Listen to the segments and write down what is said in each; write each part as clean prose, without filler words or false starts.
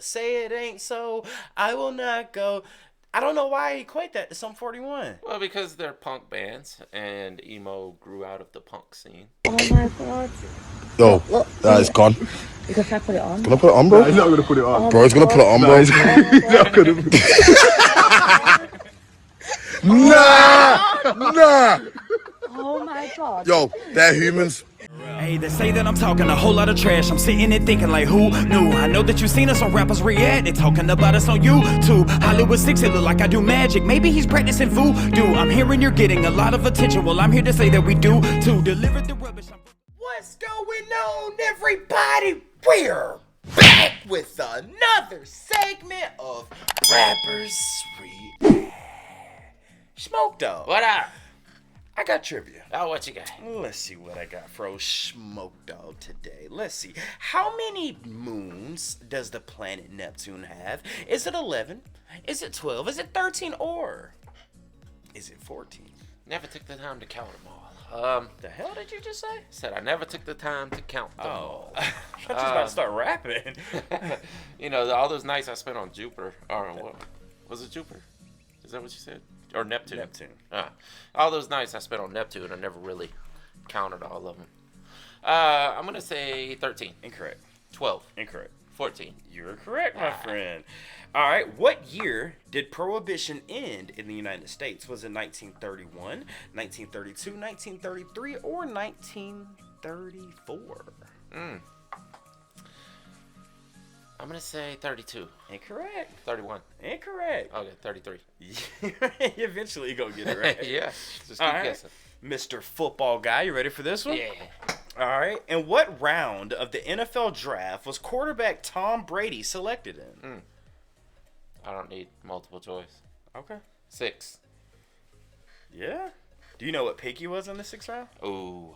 Say it ain't so. I will not go. I don't know why I equate that to Sum 41. Well, because they're punk bands, and emo grew out of the punk scene. Oh my god. Yo, that is gone. Because I put it on. Gonna put it on, bro? No, he's not gonna put it on. Oh Bro, he's my gonna put it God. on, No, bro. he's not gonna. Nah! Oh my god. Yo, they're humans. Hey, they say that I'm talking a whole lot of trash. I'm sitting and thinking like, who knew? I know that you seen us on rappers react. They talking about us on YouTube. Hollywood 6, it look like I do magic. Maybe he's practicing voodoo. I'm hearing you're getting a lot of attention. Well, I'm here to say that we do to deliver the rubbish. What's going on, everybody? We're back with another segment of Rappers React. Smoke Dog. What up? I got trivia. Oh, what you got? Let's see what I got for old Smoke Dog today. Let's see. How many moons does the planet Neptune have? Is it 11? Is it 12? Is it 13? Or is it 14? Never took the time to count them all. The hell did you just say? Said I never took the time to count them all. I was just about to start rapping. You know, all those nights I spent on Jupiter. Or what? Was it Jupiter? Is that what you said? Or Neptune? Neptune. All those nights I spent on Neptune, I never really counted all of them. I'm going to say 13. Incorrect. 12. Incorrect. 14. You're correct, my friend. All right, what year did Prohibition end in the United States? Was it 1931, 1932, 1933, or 1934? I'm going to say 32. Incorrect. 31. Incorrect. Okay, 33. Eventually you're going to get it right. Yeah, just All keep right. guessing. Mr. Football Guy, you ready for this one? Yeah. All right. In what round of the NFL draft was quarterback Tom Brady selected in? I don't need multiple choice. Okay. 6. Yeah? Do you know what pick he was in the 6th round? Ooh.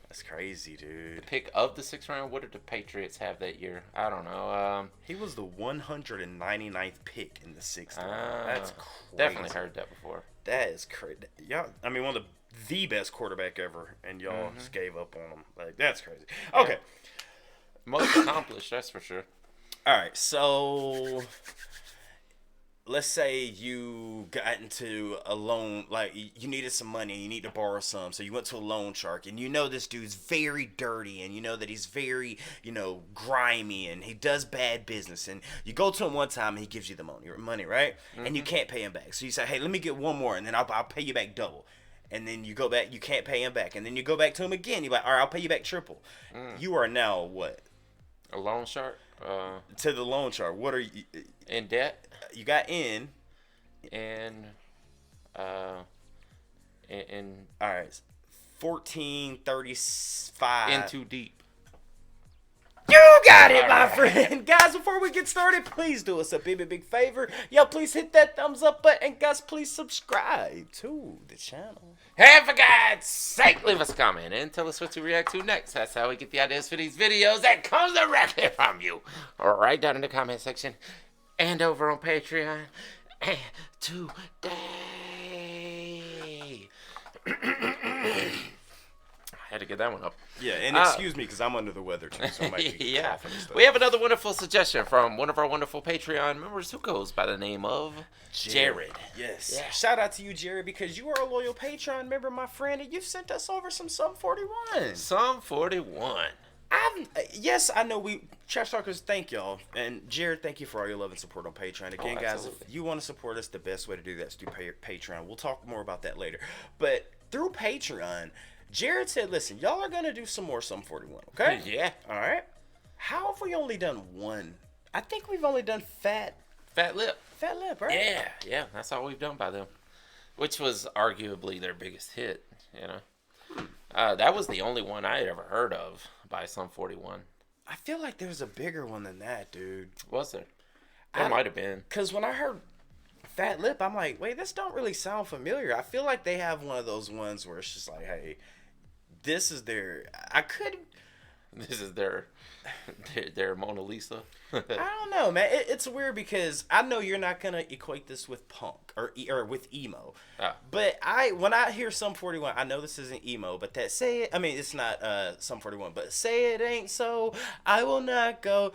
That's crazy, dude. Pick of the 6th round. What did the Patriots have that year? I don't know. He was the 199th pick in the 6th round. That's crazy. Definitely heard that before. That is crazy. Yeah, I mean, one of the best quarterback ever, and y'all just gave up on him. Like, that's crazy. Okay. Most accomplished, that's for sure. All right, so let's say you got into a loan, like you needed some money, you need to borrow some, so you went to a loan shark, and you know this dude's very dirty, and you know that he's very, grimy, and he does bad business, and you go to him one time, and he gives you the money, right? And you can't pay him back, so you say, hey, let me get one more, and then I'll pay you back double. And then you go back, you can't pay him back, and then you go back to him again, you're like, all right, I'll pay you back triple. You are now what? A loan shark? To the loan shark. What are you? In debt? You got in. And, All right. 1435. in too deep. You got it, my friend. Guys, before we get started, please do us a big favor. Yo, please hit that thumbs up button. Guys, please subscribe to the channel. Hey, for God's sake, leave us a comment and tell us what to react to next. That's how we get the ideas for these videos. That comes directly from you. Right down in the comment section and over on Patreon. And today... I had to get that one up. Yeah, and excuse me because I'm under the weather too, so I might be Yeah. coughing and stuff. We have another wonderful suggestion from one of our wonderful Patreon members who goes by the name of Jared. Yes. Yeah. Shout out to you, Jared, because you are a loyal Patreon member, my friend, and you've sent us over some Sum 41. Sum 41. Yes, I know we trash talkers. Thank y'all, and Jared, thank you for all your love and support on Patreon. Again, guys, absolutely. if you want to support us, the best way to do that is through Patreon. We'll talk more about that later. But through Patreon, Jared said, "Listen, y'all are gonna do some more Sum 41, okay? Yeah. All right. How have we only done one? I think we've only done Fat Lip. Lip, right? Yeah. That's all we've done by them. Which was arguably their biggest hit, you know. That was the only one I had ever heard of by Sum 41. I feel like there's a bigger one than that, dude. Was there? There might have been. Because when I heard Fat Lip, I'm like, wait, this don't really sound familiar. I feel like they have one of those ones where it's just like, hey, this is their... This is their Mona Lisa. I don't know, man. It's weird because I know you're not gonna equate this with punk or with emo, but when I hear Sum 41, I know this isn't emo, but that say it. I mean, it's not Sum 41, but say it ain't so. I will not go.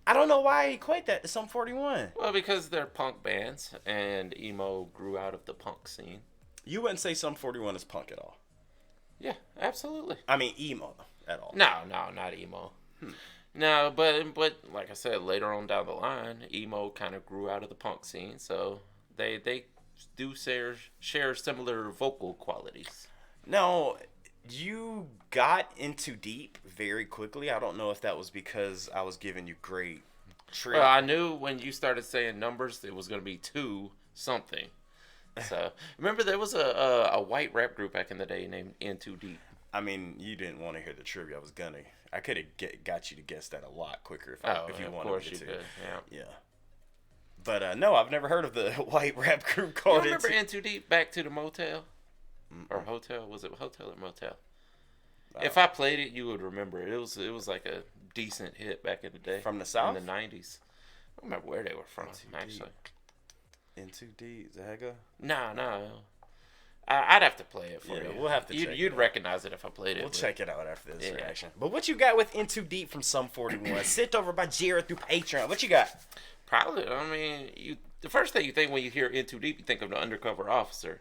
I don't know why I equate that to Sum 41. Well, because they're punk bands, and emo grew out of the punk scene. You wouldn't say Sum 41 is punk at all. Yeah, absolutely. I mean, emo at all. No, not emo. No, but like I said, later on down the line, emo kind of grew out of the punk scene, so they do share similar vocal qualities. Now, you got into deep very quickly. I don't know if that was because I was giving you great tricks. Well, I knew when you started saying numbers, it was going to be 2 something. So remember, there was a white rap group back in the day named In Too Deep. I mean, you didn't want to hear the trivia. I could have got you to guess that a lot quicker if you wanted course me you to. could. Yeah. But no, I've never heard of the white rap group You called remember Into. In Too Deep? Back to the Motel or Hotel? Was it Hotel or Motel? If I played it, you would remember it. It was like a decent hit back in the day. From the South? In the 90s. I don't remember where they were from, actually. Into deep, Zaga. No. I'd have to play it for Yeah, you. we'll have to check You'd it out. recognize it if I played it. We'll but- check it out after this Yeah. reaction. But what you got with Into Deep from Sum 41? Sent over by Jared through Patreon. What you got? Probably. I mean, the first thing you think when you hear In Too Deep, you think of the undercover officer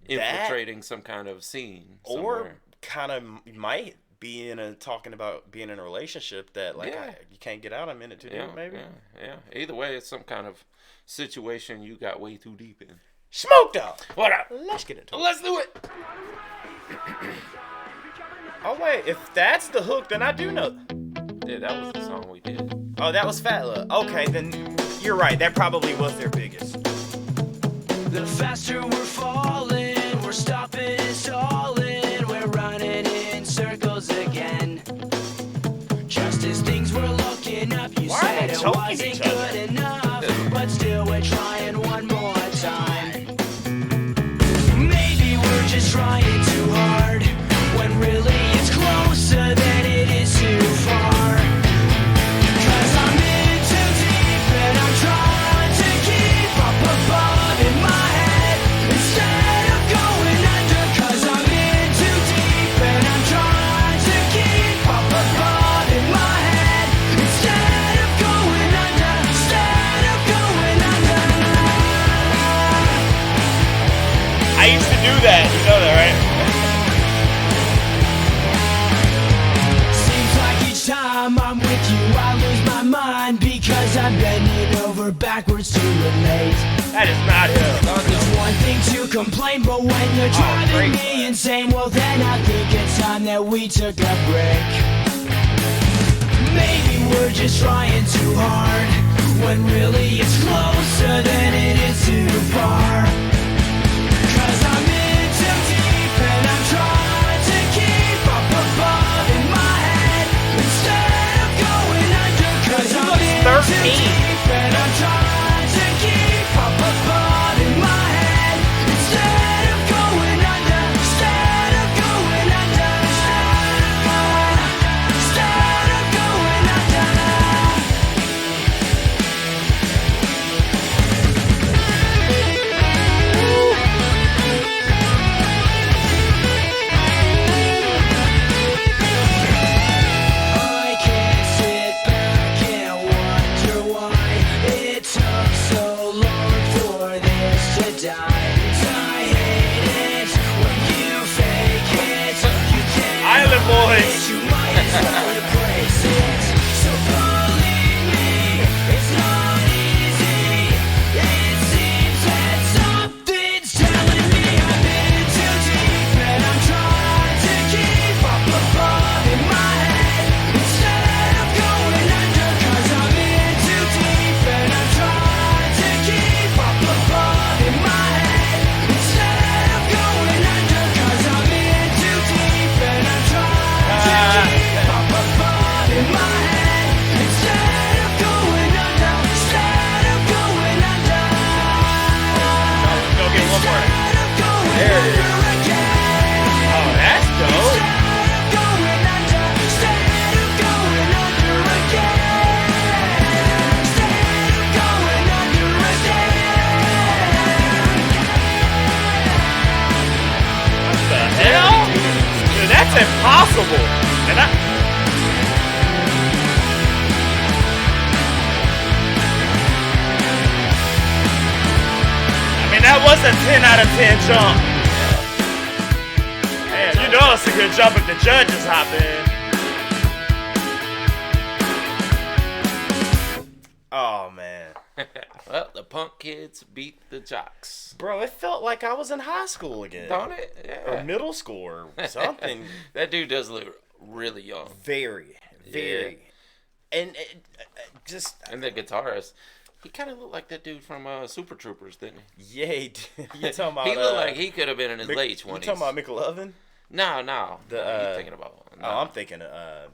infiltrating some kind of scene somewhere. Or kind of might be talking about being in a relationship that you can't get out. I'm in it too deep, maybe. Yeah. Either way, it's some kind of situation you got way too deep in. Smoke dog. What up? Let's get into it. Let's do it. Oh wait, if that's the hook, then I do know. Yeah, that was the song we did. Oh, that was Fat Love. Okay, then you're right. That probably was their biggest. The faster we're falling, we're stopping and stalling, we're running in circles again. Just as things were looking up, you Why are said they it choking wasn't each other? good enough, but still we're trying one more time. Maybe we're just trying too hard, when really it's closer than it is too far. 'Cause I'm in too deep and I'm trying to keep up above in my head instead of going under. 'Cause I'm in too deep and I'm trying to keep up above in my head instead of going under. Instead of going under. I used to do that. You know that, right? Seems like each time I'm with you, I lose my mind because I'm bending over backwards to relate. That is not him. It's one thing to complain, but when you're driving great. me insane, well then I think it's time that we took a break. Maybe we're just trying too hard, when really it's closer than it is too far. 'Cause I'm in too deep and I'm trying to keep up above in my head instead of going under. 'Cause I'm in too deep and I'm trying to keep up above in my head instead of going under. Instead of going under. Instead of going under. I can't sit back and wonder why it took so long for this to die. I hate it when you fake it. You can't Island Boys. it, you might as well embrace it. So believe me, it's not easy. It seems that something's telling me I'm in too deep and I'm trying to keep up above in my head instead of going under. 'Cause I'm in too deep and I'm trying to keep up above in my head instead of going under. 'Cause I'm in too deep and I'm trying to keep up above in my head instead of going under. Instead of going under. Go get one more. Instead of going There it is. under again. Oh, that's dope. Instead of going under. Instead of going under again. Instead of going under again. What the hell? Dude, that's impossible. And That was a 10 out of 10 jump. Man, you know it's a good jump if the judges hop in. Oh, man. Well, the punk kids beat the jocks. Bro, it felt like I was in high school again. Don't it? Yeah. Or middle school or something. That dude does look really young. Very. And just... And the guitarist, he kind of looked like that dude from Super Troopers, didn't he? Yeah, he did. You talking about... He looked like he could have been in his late 20s. You talking about McLovin? No. The, you're thinking about... No. Oh, I'm thinking of...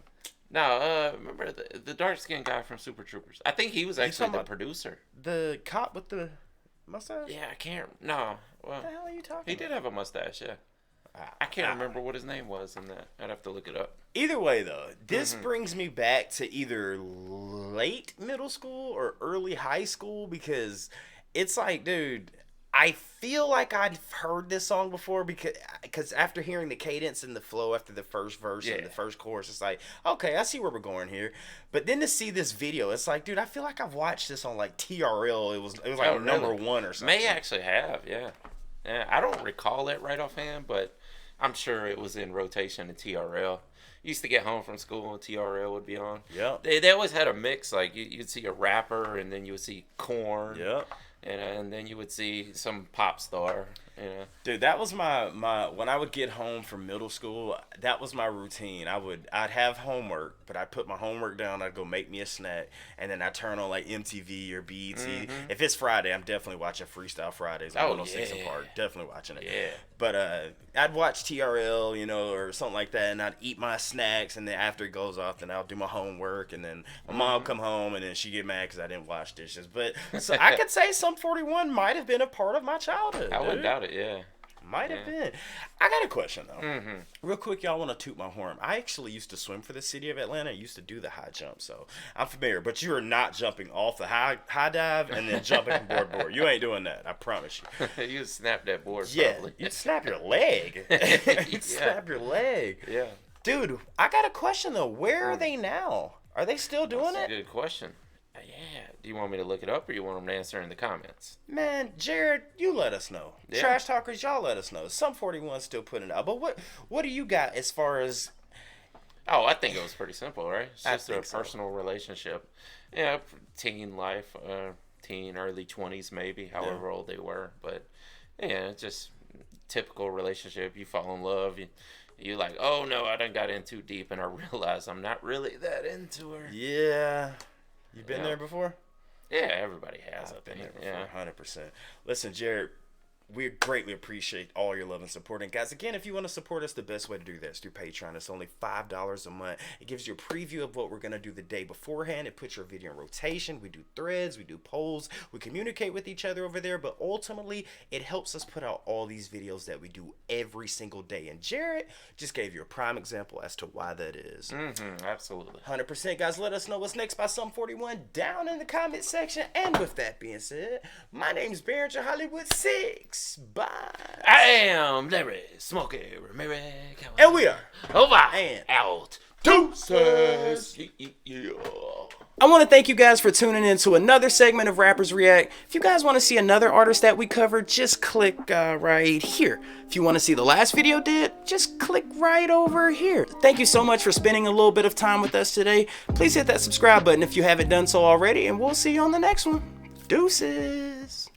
No, remember the dark-skinned guy from Super Troopers? I think he was actually the about producer. the cop with the mustache? Yeah, I can't... No. Well, What the hell are you talking he about? did have a mustache, yeah. I can't remember what his name was in that. I'd have to look it up. Either way, though, this brings me back to either late middle school or early high school because it's like, dude, I feel like I've heard this song before because after hearing the cadence and the flow after the first verse and the first chorus, it's like, okay, I see where we're going here. But then to see this video, it's like, dude, I feel like I've watched this on like TRL. It was like number one or something. May actually have, yeah. Yeah, I don't recall it right offhand, but I'm sure it was in rotation in TRL. Used to get home from school and TRL would be on. Yeah. They always had a mix. Like you'd see a rapper and then you would see Korn. Yeah. And then you would see some pop star. You know. Dude, that was my when I would get home from middle school, that was my routine. I'd have homework, but I'd put my homework down, I'd go make me a snack, and then I'd turn on like MTV or BET. If it's Friday, I'm definitely watching Freestyle Fridays on 106 and Park. Definitely watching it. Yeah. But I'd watch TRL, you know, or something like that, and I'd eat my snacks, and then after it goes off, then I'll do my homework, and then my mom come home, and then she get mad because I didn't wash dishes. But so I could say Sum 41 might have been a part of my childhood. I wouldn't doubt it, yeah. Might have been. I got a question, though. Real quick, y'all want to toot my horn. I actually used to swim for the city of Atlanta. I used to do the high jump, so I'm familiar. But you are not jumping off the high dive and then jumping from board to board. You ain't doing that. I promise you. You snap that board, Yeah, probably. you'd snap your leg. You'd snap your leg. Yeah. Dude, I got a question, though. Where are they now? Are they still doing That's it? a good question. Yeah. Do you want me to look it up or you want them to answer in the comments? Man, Jared, you let us know. Yeah. Trash Talkers, y'all let us know. Sum 41 still putting it out. But what do you got as far as... Oh, I think it was pretty simple, right? It's I just a think so. personal relationship. Yeah, teen life, early 20s maybe, however old they were. But, yeah, just typical relationship. You fall in love. You like, oh, no, I done got in too deep, and I realized I'm not really that into her. Yeah. You been there before? Yeah, everybody has. I've been there Yeah. before, 100%. Listen, Jared, we greatly appreciate all your love and support. And guys, again, if you want to support us, the best way to do that is through Patreon. It's only $5 a month. It gives you a preview of what we're going to do the day beforehand. It puts your video in rotation. We do threads. We do polls. We communicate with each other over there. But ultimately, it helps us put out all these videos that we do every single day. And Jared just gave you a prime example as to why that is. Absolutely. 100%, guys. Let us know what's next by Sum 41 down in the comment section. And with that being said, my name's Barringer Hollywood 6. Bye. I am Larry Smokey Ramirez. And we are over and out. Deuces. Yeah. I want to thank you guys for tuning in to another segment of Rappers React. If you guys want to see another artist that we covered, just click right here. If you want to see the last video did, just click right over here. Thank you so much for spending a little bit of time with us today. Please hit that subscribe button if you haven't done so already, and we'll see you on the next one. Deuces.